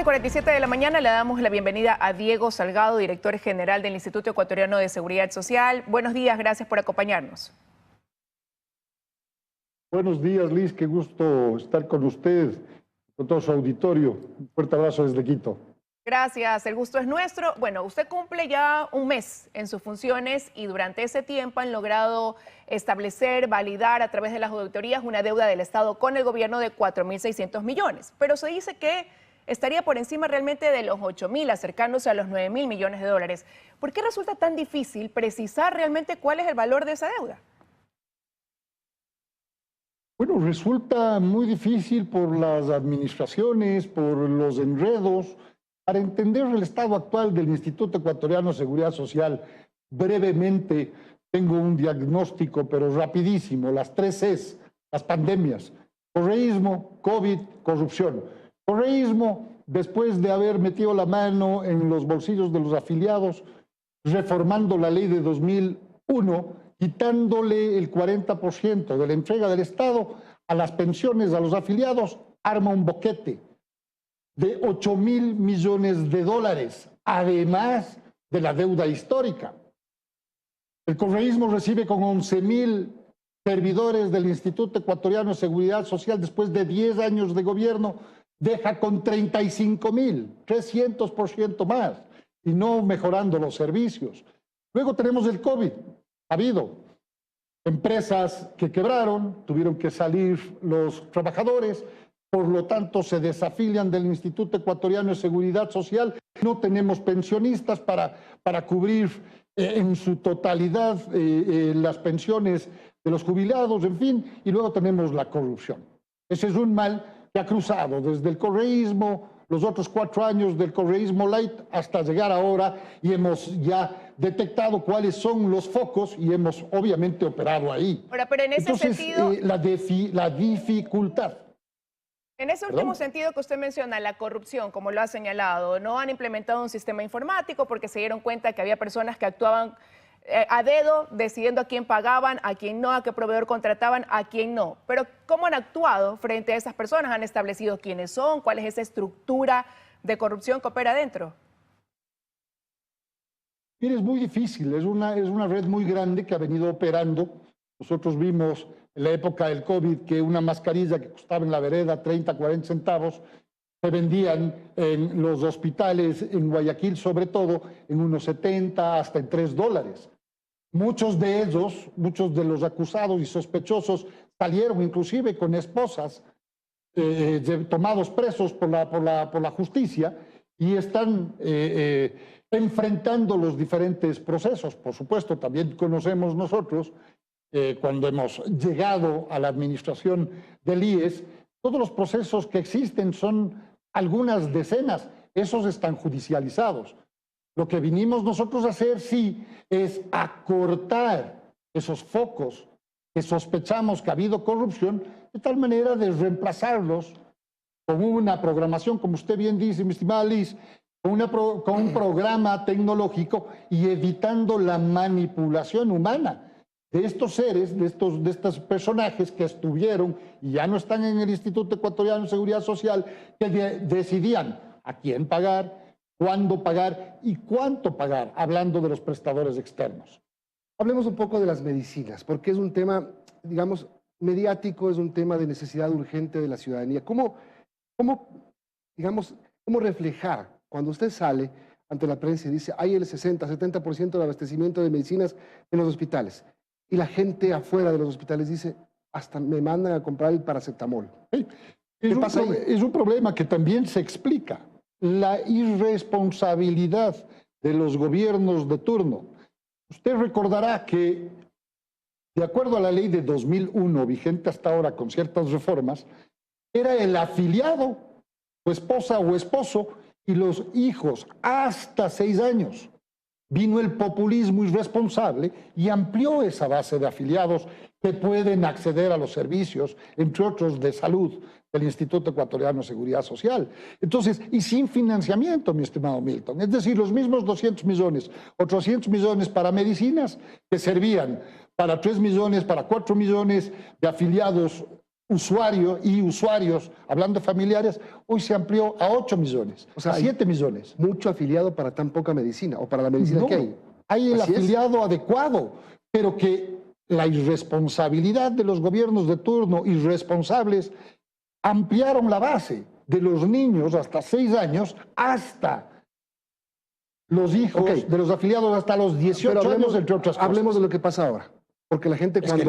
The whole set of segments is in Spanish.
8:47 de la mañana le damos la bienvenida a Diego Salgado, director general del Instituto Ecuatoriano de Seguridad Social. Buenos días, gracias por acompañarnos. Buenos días, Liz, qué gusto estar con usted, con todo su auditorio. Un fuerte abrazo desde Quito. Gracias, el gusto es nuestro. Bueno, usted cumple ya un mes en sus funciones y durante ese tiempo han logrado establecer, validar a través de las auditorías una deuda del Estado con el gobierno de 4.600 millones. Pero se dice que estaría por encima realmente de los 8.000, acercándose a los 9.000 millones de dólares. ¿Por qué resulta tan difícil precisar realmente cuál es el valor de esa deuda? Bueno, resulta muy difícil por las administraciones, por los enredos. Para entender el estado actual del Instituto Ecuatoriano de Seguridad Social, brevemente tengo un diagnóstico, pero rapidísimo, las 3 Cs, las pandemias: correísmo, COVID, corrupción. Correísmo, después de haber metido la mano en los bolsillos de los afiliados, reformando la ley de 2001, quitándole el 40% de la entrega del Estado a las pensiones a los afiliados, arma un boquete de 8.000 millones de dólares, además de la deuda histórica. El correísmo recibe con 11.000 servidores del Instituto Ecuatoriano de Seguridad Social después de 10 años de gobierno, deja con 35.000, 300% más, y no mejorando los servicios. Luego tenemos el COVID. Ha habido empresas que quebraron, tuvieron que salir los trabajadores, por lo tanto se desafilian del Instituto Ecuatoriano de Seguridad Social. No tenemos pensionistas para cubrir en su totalidad las pensiones de los jubilados, en fin, y luego tenemos la corrupción. Ese es un mal que ha cruzado desde el correísmo, los otros 4 años del correísmo light, hasta llegar ahora, y hemos ya detectado cuáles son los focos y hemos obviamente operado ahí. Ahora, pero en ese sentido, la dificultad. en ese último sentido que usted menciona, la corrupción, como lo ha señalado, no han implementado un sistema informático porque se dieron cuenta que había personas que actuaban a dedo, decidiendo a quién pagaban, a quién no, a qué proveedor contrataban, a quién no. Pero ¿cómo han actuado frente a esas personas? ¿Han establecido quiénes son? ¿Cuál es esa estructura de corrupción que opera adentro? Mire, es muy difícil, es una red muy grande que ha venido operando. Nosotros vimos en la época del COVID que una mascarilla que costaba en la vereda 30, 40 centavos, se vendían en los hospitales en Guayaquil, sobre todo, en unos 70 hasta en $3. Muchos de ellos, muchos de los acusados y sospechosos salieron inclusive con esposas, tomados presos por la justicia, y están enfrentando los diferentes procesos. Por supuesto, también conocemos nosotros, cuando hemos llegado a la administración del IES, todos los procesos que existen son algunas decenas, esos están judicializados. Lo que vinimos nosotros a hacer, sí, es acortar esos focos que sospechamos que ha habido corrupción, de tal manera de reemplazarlos con una programación, como usted bien dice, mi estimada Liz, con un programa tecnológico, y evitando la manipulación humana de estos seres, de estos personajes que estuvieron y ya no están en el Instituto Ecuatoriano de Seguridad Social, que decidían a quién pagar, cuándo pagar y cuánto pagar, hablando de los prestadores externos. Hablemos un poco de las medicinas, porque es un tema, digamos, mediático, es un tema de necesidad urgente de la ciudadanía. ¿Cómo reflejar cuando usted sale ante la prensa y dice hay el 60-70% de abastecimiento de medicinas en los hospitales, y la gente afuera de los hospitales dice hasta me mandan a comprar el paracetamol? ¿Qué pasa ahí? Es un problema que también se explica. La irresponsabilidad de los gobiernos de turno. Usted recordará que, de acuerdo a la ley de 2001, vigente hasta ahora con ciertas reformas, era el afiliado, o esposa o esposo, y los hijos hasta 6 años. Vino el populismo irresponsable y amplió esa base de afiliados que pueden acceder a los servicios, entre otros de salud, del Instituto Ecuatoriano de Seguridad Social. Entonces, y sin financiamiento, mi estimado Milton. Es decir, los mismos 200 millones o 300 millones para medicinas que servían para 3 millones, para 4 millones de afiliados usuarios y usuarios, hablando de familiares, hoy se amplió a 8 millones, O sea, a 7 millones. Mucho afiliado para tan poca medicina, o para la medicina No, que hay. hay el Así es. afiliado adecuado, pero que la irresponsabilidad de los gobiernos de turno, irresponsables, ampliaron la base de los niños hasta 6 años, hasta los hijos Ok. de los afiliados hasta los 18 Pero años, entre otras cosas. hablemos de lo que pasa ahora. Porque la gente Es que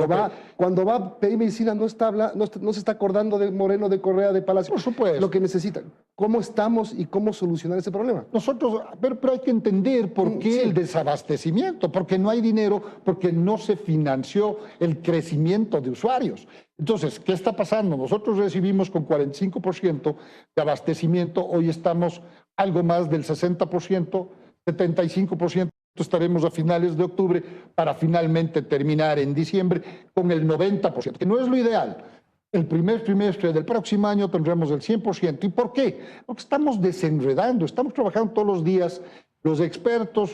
cuando va a pedir medicina no se está acordando de Moreno, de Correa, de Palacio. Por supuesto. Lo que necesita. ¿Cómo estamos y cómo solucionar ese problema? Nosotros, pero hay que entender por qué Sí. el desabastecimiento, porque no hay dinero, porque no se financió el crecimiento de usuarios. Entonces, ¿qué está pasando? Nosotros recibimos con 45% de abastecimiento, hoy estamos algo más del 60%, 75% estaremos a finales de octubre para finalmente terminar en diciembre con el 90%, que no es lo ideal. El primer trimestre del próximo año tendremos el 100%. ¿Y por qué? Porque estamos desenredando, estamos trabajando todos los días. Los expertos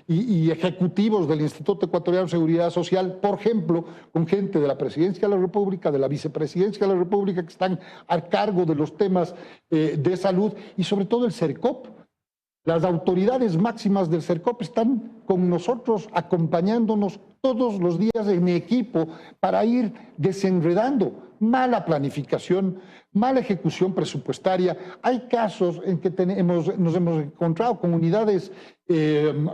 y ejecutivos del Instituto Ecuatoriano de Seguridad Social, por ejemplo, con gente de la Presidencia de la República, de la Vicepresidencia de la República, que están a cargo de los temas de salud y sobre todo el CERCOP. Las autoridades máximas del CERCOP están con nosotros, acompañándonos todos los días en equipo para ir desenredando. Mala planificación, mala ejecución presupuestaria. Hay casos en que nos hemos encontrado con unidades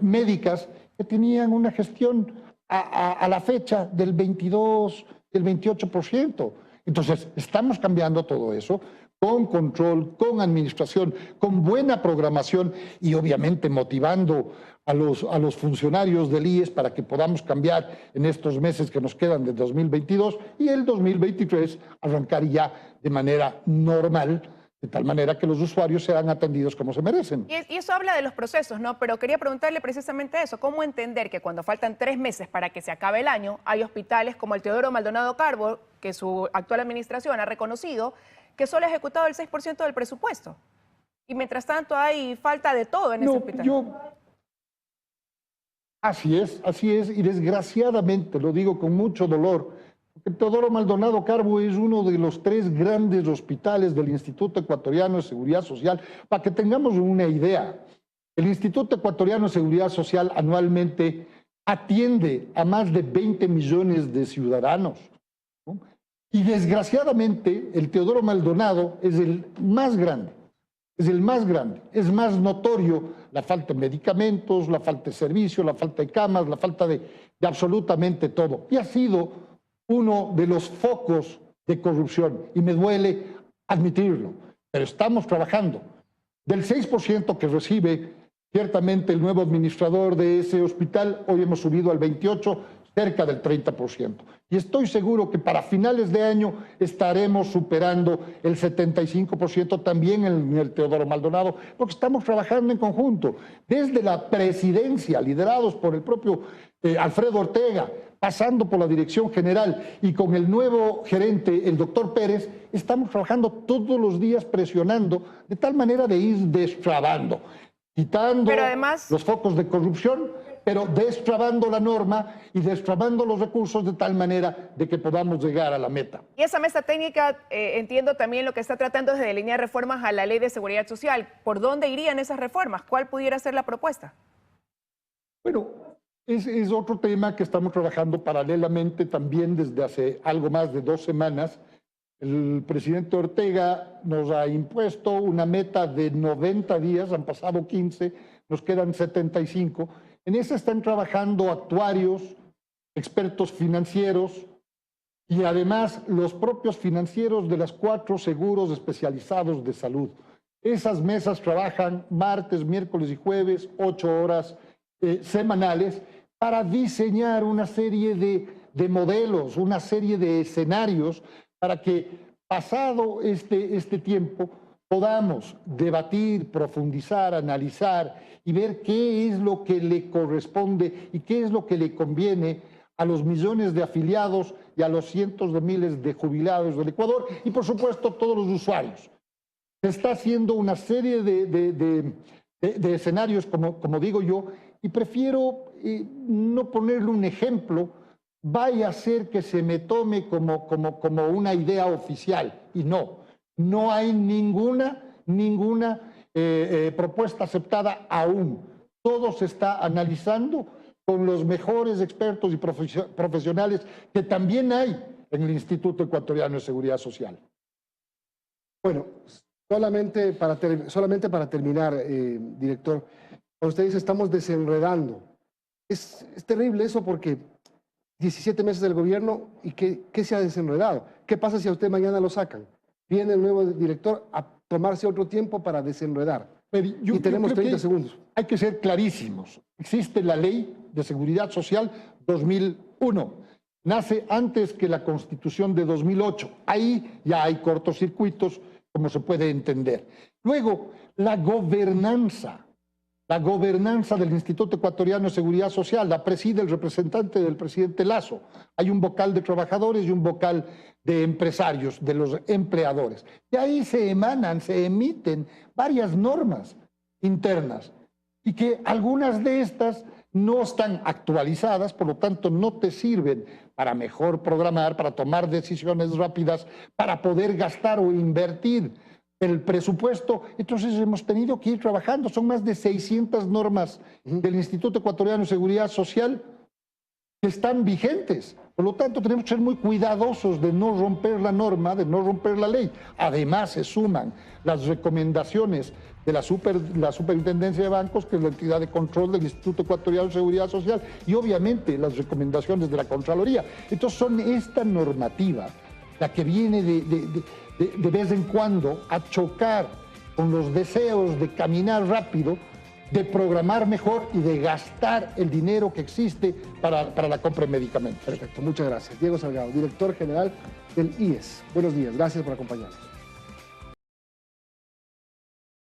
médicas que tenían una gestión a la fecha del 22, del 28%. Entonces, estamos cambiando todo eso con control, con administración, con buena programación y obviamente motivando a los funcionarios del IES para que podamos cambiar en estos meses que nos quedan de 2022 y el 2023 arrancar ya de manera normal, de tal manera que los usuarios sean atendidos como se merecen. Y eso habla de los procesos, ¿no? Pero quería preguntarle precisamente eso, ¿cómo entender que cuando faltan 3 meses para que se acabe el año, hay hospitales como el Teodoro Maldonado Carbo, que su actual administración ha reconocido, que solo ha ejecutado el 6% del presupuesto? Y mientras tanto hay falta de todo en ese hospital. Así es, y desgraciadamente, lo digo con mucho dolor, porque Teodoro Maldonado Carbo es uno de los 3 grandes hospitales del Instituto Ecuatoriano de Seguridad Social. Para que tengamos una idea, el Instituto Ecuatoriano de Seguridad Social anualmente atiende a más de 20 millones de ciudadanos, ¿no? Y desgraciadamente el Teodoro Maldonado es el más grande. Es el más grande, es más notorio la falta de medicamentos, la falta de servicio, la falta de camas, la falta de absolutamente todo. Y ha sido uno de los focos de corrupción, y me duele admitirlo, pero estamos trabajando. Del 6% que recibe ciertamente el nuevo administrador de ese hospital, hoy hemos subido al 28%, cerca del 30%. Y estoy seguro que para finales de año estaremos superando el 75% también en el Teodoro Maldonado, porque estamos trabajando en conjunto. Desde la presidencia, liderados por el propio Alfredo Ortega, pasando por la dirección general y con el nuevo gerente, el doctor Pérez, estamos trabajando todos los días presionando de tal manera de ir destrabando, quitando los focos de corrupción, pero destrabando la norma y destrabando los recursos de tal manera de que podamos llegar a la meta. Y esa mesa técnica, entiendo también lo que está tratando es de delinear reformas a la Ley de Seguridad Social. ¿Por dónde irían esas reformas? ¿Cuál pudiera ser la propuesta? Bueno, es otro tema que estamos trabajando paralelamente también desde hace algo más de 2 semanas. El presidente Ortega nos ha impuesto una meta de 90 días, han pasado 15, nos quedan 75. En esa están trabajando actuarios, expertos financieros y además los propios financieros de las 4 seguros especializados de salud. Esas mesas trabajan martes, miércoles y jueves, 8 horas semanales para diseñar una serie de modelos, una serie de escenarios para que pasado este tiempo podamos debatir, profundizar, analizar y ver qué es lo que le corresponde y qué es lo que le conviene a los millones de afiliados y a los cientos de miles de jubilados del Ecuador y, por supuesto, todos los usuarios. Se está haciendo una serie de escenarios, como digo yo, y prefiero no ponerle un ejemplo vaya a ser que se me tome como una idea oficial. Y no hay ninguna propuesta aceptada aún. Todo se está analizando con los mejores expertos y profesionales que también hay en el Instituto Ecuatoriano de Seguridad Social. Bueno, solamente para terminar, director, cuando usted dice estamos desenredando, es terrible eso porque 17 meses del gobierno y ¿qué se ha desenredado? ¿Qué pasa si a usted mañana lo sacan? Viene el nuevo director a tomarse otro tiempo para desenredar. Y tenemos 30 segundos. Hay que ser clarísimos. Existe la Ley de Seguridad Social 2001. Nace antes que la Constitución de 2008. Ahí ya hay cortocircuitos, como se puede entender. Luego, la gobernanza del Instituto Ecuatoriano de Seguridad Social la preside el representante del presidente Lasso. Hay un vocal de trabajadores y un vocal de empresarios, de los empleadores. De ahí se emiten varias normas internas y que algunas de estas no están actualizadas, por lo tanto no te sirven para mejor programar, para tomar decisiones rápidas, para poder gastar o invertir el presupuesto. Entonces hemos tenido que ir trabajando. Son más de 600 normas del Instituto Ecuatoriano de Seguridad Social que están vigentes. Por lo tanto, tenemos que ser muy cuidadosos de no romper la norma, de no romper la ley. Además, se suman las recomendaciones de la Superintendencia de Bancos, que es la entidad de control del Instituto Ecuatoriano de Seguridad Social, y obviamente las recomendaciones de la Contraloría. Entonces, son esta normativa la que viene de vez en cuando a chocar con los deseos de caminar rápido, de programar mejor y de gastar el dinero que existe para la compra de medicamentos. Perfecto, muchas gracias. Diego Salgado, director general del IES. Buenos días, gracias por acompañarnos.